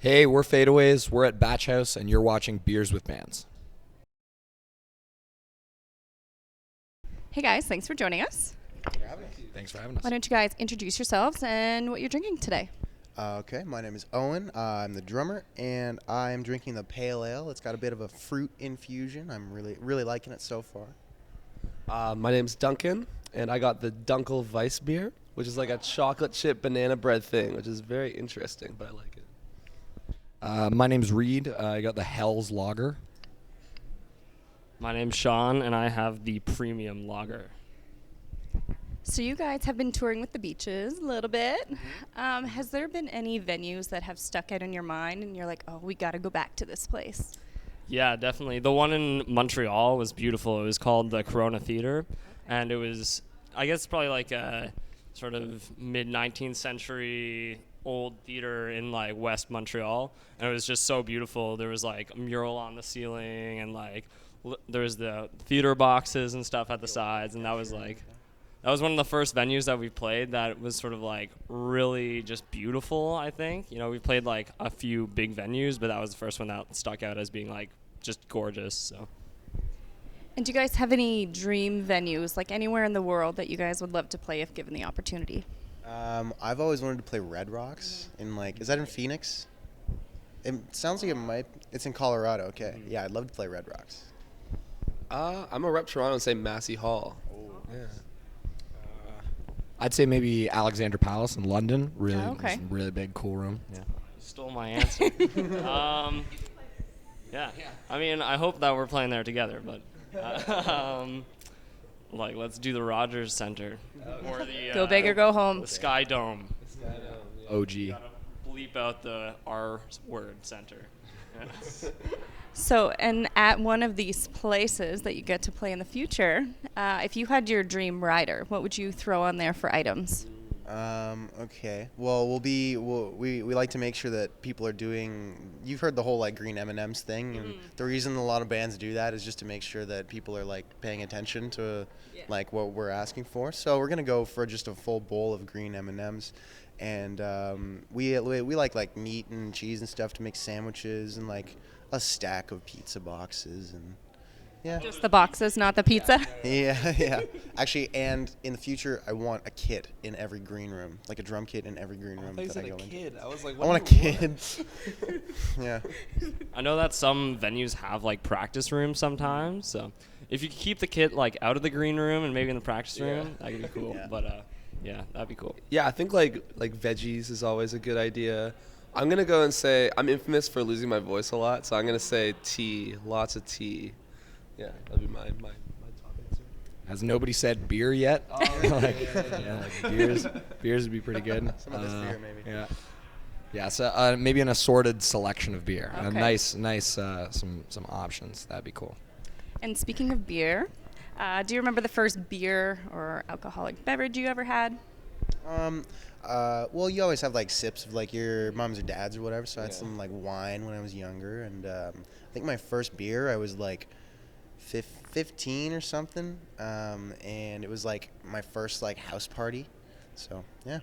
Hey, we're Fade Aways. We're at Batch House, and you're watching Beers with Bands. Hey guys, thanks for joining us. Thanks for having us. Why don't you guys introduce yourselves and what you're drinking today? Okay, my name is Owen. I'm the drummer, and I'm drinking the pale ale. It's got a bit of a fruit infusion. I'm really liking it so far. My name's Duncan, and I got the Dunkel Weiss beer, which is like a chocolate chip banana bread thing, which is very interesting, but I like it. My name's Reed. I got the Hell's Lager. My name's Sean, and I have the premium lager. So you guys have been touring with the beaches a little bit. Has there been any venues that have stuck out in your mind and you're like, oh, we got to go back to this place? Yeah, definitely. The one in Montreal was beautiful. It was called the Corona Theater, and it was, I guess, probably like a sort of mid-19th century old theater in like West Montreal, and it was just so beautiful. There was like a mural on the ceiling, and like there was the theater boxes and stuff at the sides, and that was one of the first venues that we played that was sort of like really just beautiful, I think. You know, we played like a few big venues, but that was the first one that stuck out as being like just gorgeous. So. And do you guys have any dream venues, like anywhere in the world that you guys would love to play if given the opportunity? I've always wanted to play Red Rocks in is that in Phoenix? It sounds like it's in Colorado. Okay, yeah, I'd love to play Red Rocks. I'm a rep Toronto and say Massey Hall. Oh. Yeah. I'd say maybe Alexander Palace in London. Really, okay. really big, cool room. Yeah. You stole my answer. Yeah. I mean, I hope that we're playing there together, but like let's do the Rogers Center or the Go big or go home. the Sky Dome. OG. Gotta bleep out the R word center. So, and at one of these places that you get to play in the future, if you had your dream rider, what would you throw on there for items? Okay. Well, we like to make sure that people are doing. You've heard the whole like green M&Ms thing, and the reason a lot of bands do that is just to make sure that people are like paying attention to like what we're asking for. So we're gonna go for just a full bowl of green M&Ms, and we like meat and cheese and stuff to make sandwiches, and like a stack of pizza boxes, and yeah. Just the boxes, not the pizza? Yeah. Actually, and in the future, I want a kit in every green room, like a drum kit in every green room that I go in. I was like, I want a kid. Yeah. I know that some venues have like practice rooms sometimes, so if you could keep the kit like out of the green room and maybe in the practice room, that could be cool. Yeah. But yeah, that'd be cool. Yeah, I think like veggies is always a good idea. I'm gonna go and say I'm infamous for losing my voice a lot, so I'm gonna say tea, lots of tea. Yeah, that'd be my top answer. Has nobody said beer yet? Like beers would be pretty good. Some of this beer, maybe. Yeah. Yeah, so maybe an assorted selection of beer. Okay. A nice some options. That'd be cool. And speaking of beer, do you remember the first beer or alcoholic beverage you ever had? Well, you always have like sips of like your mom's or dad's or whatever. So I had some like wine when I was younger, and I think my first beer I was like 15 or something, and it was like my first like house party. So yeah.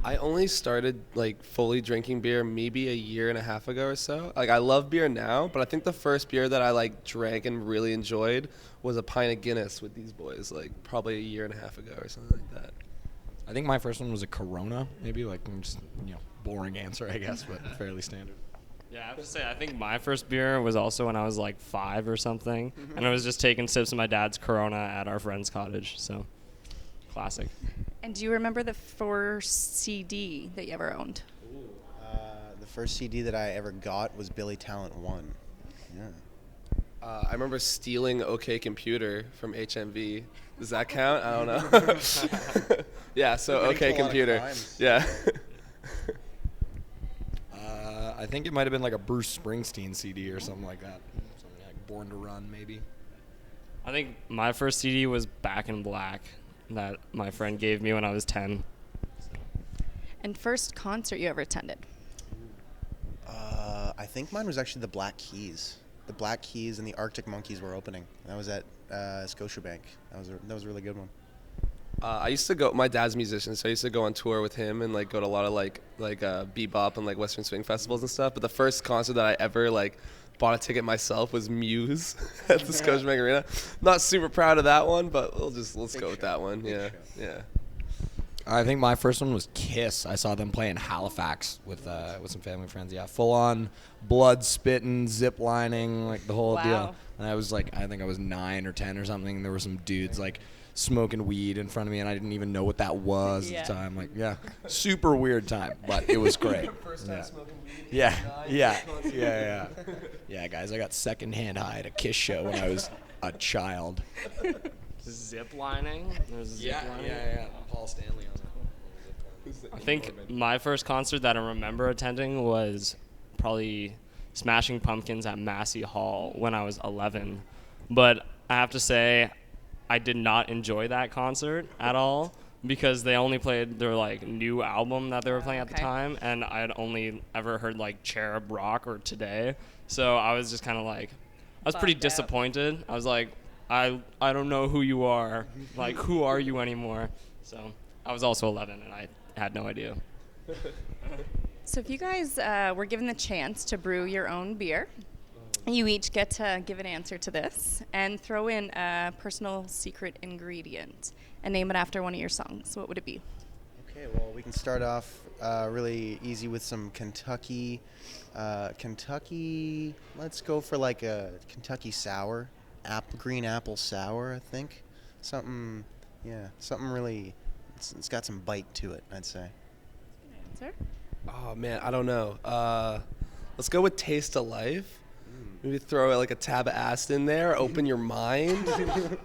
I only started like fully drinking beer maybe a year and a half ago or so. Like I love beer now, but I think the first beer that I like drank and really enjoyed was a pint of Guinness with these boys, like probably a year and a half ago or something like that. I think my first one was a Corona, maybe like just boring answer, I guess, but fairly standard. Yeah, I have to say, I think my first beer was also when I was like 5 or something, and I was just taking sips of my dad's Corona at our friend's cottage, so classic. And do you remember the first CD that you ever owned? The first CD that I ever got was Billy Talent 1. Yeah. I remember stealing OK Computer from HMV. Does that count? I don't know. Yeah, so OK Computer. Yeah. I think it might have been like a Bruce Springsteen CD or something like that. Something like Born to Run, maybe. I think my first CD was Back in Black that my friend gave me when I was 10. And first concert you ever attended? I think mine was actually the Black Keys. The Black Keys and the Arctic Monkeys were opening. That was at Scotiabank. That was a really good one. I used to go. My dad's a musician, so I used to go on tour with him and like go to a lot of like bebop and like Western swing festivals and stuff. But the first concert that I ever like bought a ticket myself was Muse at the Scotiabank Arena. Not super proud of that one, but let's go with that one. Yeah, yeah. I think my first one was Kiss. I saw them play in Halifax with some family friends. Yeah, full on blood spitting, zip lining, like the whole Wow. deal. And I was like, I think I was 9 or 10 or something. And there were some dudes like smoking weed in front of me, and I didn't even know what that was at the time. Like, yeah, super weird time, but it was great. First time smoking weed. Yeah, guys, I got secondhand high at a Kiss show when I was a child. Zip lining. There's zip lining. yeah. Paul Stanley on I think my first concert that I remember attending was probably Smashing Pumpkins at Massey Hall when I was 11. But I have to say, I did not enjoy that concert at all because they only played their like new album that they were playing at the Okay. time, and I had only ever heard like Cherub Rock or Today. So I was just kind of like, I was pretty Bummed out. disappointed. I was like, I don't know who you are. Like, who are you anymore? So I was also 11, and I had no idea. So if you guys were given the chance to brew your own beer, you each get to give an answer to this and throw in a personal secret ingredient and name it after one of your songs. What would it be? Okay, well, we can start off really easy with some Kentucky. Let's go for like a Kentucky sour, green apple sour, I think. Something really, it's got some bite to it, I'd say. Answer? Oh man, I don't know. Let's go with Taste of Life. Maybe throw like a tab of acid in there. Open your mind.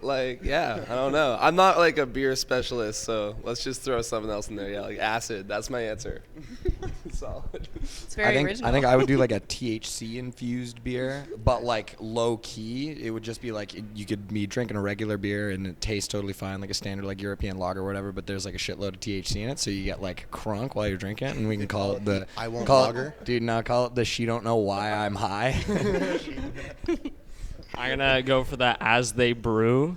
Like, yeah, I don't know. I'm not like a beer specialist, so let's just throw something else in there. Yeah, like acid. That's my answer. Solid. It's very original. I think I would do like a THC infused beer, but like low key. It would just be like you could be drinking a regular beer and it tastes totally fine, like a standard like European lager or whatever. But there's like a shitload of THC in it, so you get like crunk while you're drinking it, and we can call it the I won't call lager. Dude, now call it the She Don't Know Why I'm High. I'm gonna go for that As They Brew,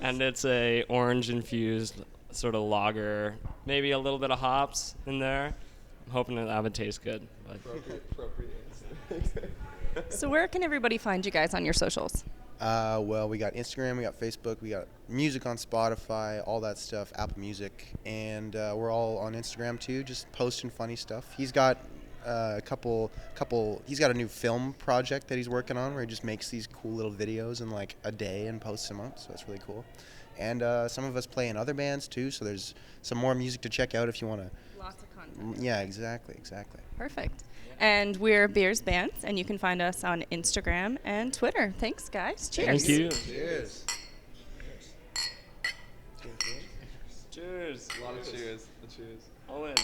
and it's a orange infused sort of lager, maybe a little bit of hops in there. I'm hoping that would taste good. But Appropriate answer. So where can everybody find you guys on your socials? Well, we got Instagram, we got Facebook, we got music on Spotify, all that stuff, Apple Music, and we're all on Instagram too, just posting funny stuff. He's got he's got a new film project that he's working on where he just makes these cool little videos in like a day and posts them up, so that's really cool. And some of us play in other bands too, so there's some more music to check out if you want to. Lots of content. Yeah, exactly. Perfect. And we're Beers Bands, and you can find us on Instagram and Twitter. Thanks, guys. Cheers. thank you. Cheers. Cheers. A lot of cheers. Cheers. All in.